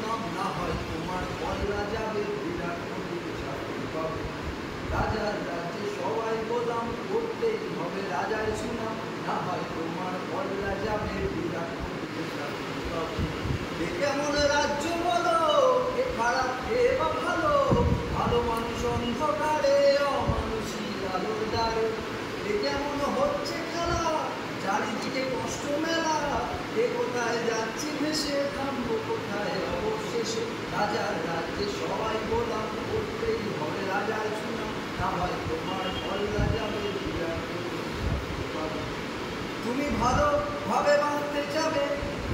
সুনাম, না হয় তোমার কল্লা যাবে, বিরাট কোহলির চাকরি পাবে। রাজার রাজ্যে সবাই গোলাম, করতেই হবে রাজার সুনাম, না হয় তোমার কল্লা যাবে, বিরাট কোহলির চাকরি পাবে। এ কেমন রাজ্য বলো, এ খারাপ এ বা ভালো, ভালো মানুষ অন্ধকারে, অমানুষী আলোর দ্বারে। এ কেমন হচ্ছে খেলা, চারিদিকে কষ্ট মেলা, এ কোথায় যাচ্ছি ভেসে, থামবো কোথায় অবশেষে। রাজার রাজ্যে সবাই গোলাম, করতেই হবে রাজার সুনাম, না হয় তোমার কল্লা যাবে, বিরাট কোহলির চাকরি পাবে। তুমি ভালোভাবে বাঁচতে যাবে,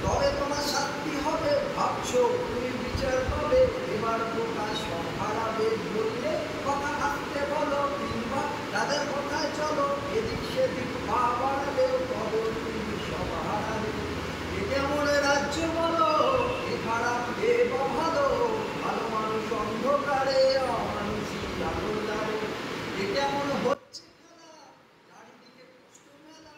তবে তোমার শাস্তি হবে, ভাবছো তুমি বিচার পাবে, এবার প্রকাশ হারাবে, বললে কথা আসতে বলো, কিংবা তাদের কথায় চলো, এদিক সেদিক পা বাড়ালেও তবে তুমি সব হারাবে। এ কেমন রাজ্য বলো, এ খারাপ এ বা ভালো, ভালো মানুষ অন্ধকারে, অমানুষী আলোর দ্বারে। এ কেমন হচ্ছে খেলা, চারিদিকে কষ্ট মেলা,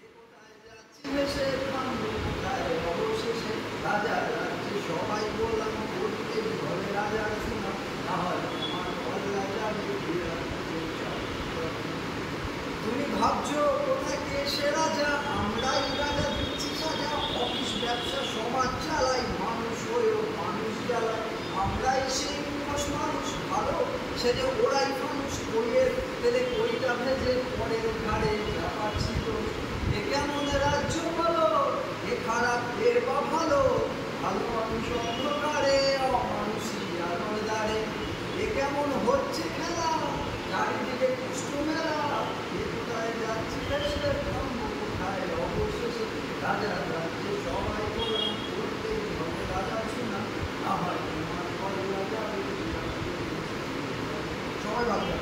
এ কোথায় যাচ্ছি ভেসে, থামবো কোথায় অবশেষে। রাজার রাজ্যে সবাই গোলাম, করতেই হবে রাজার সুনাম, না হয় তোমার কল্লা যাবে, বিরাট কোহলির চাকরি পাবে। তুমি ভাবছো কোথায় কে সে রাজা, আমরাই রাজা দিচ্ছি সাজা, অফিস ব্যবসা সমাজ চালাই, মানুষ হয়েও মানুষ জ্বালাই। আমরাই সেই মুখোশ মানুষ, ভালো সেজে ওরাই মানুষ, কইয়ের তেলে কইটা ভেজে, পরের ঘাড়ে চাপাচ্ছি দোষ। এ কেমন রাজ্য বলো, এ খারাপ এ বা ভালো, ভালো মানুষ অন্ধকারে, অমানুষী আলোর দ্বারে। এ কেমন হচ্ছে খেলা, চারিদিকে কষ্ট মেলা, এ কোথায় যাচ্ছি ভেসে, থামবো কোথায় অবশেষে। রাজার রাজ্যে সবাই গোলাম, করতেই হবে রাজার সুনাম, না হয় তোমার কল্লা যাবে, বিরাট কোহলির চাকরি পাবে। সবাই ভালো।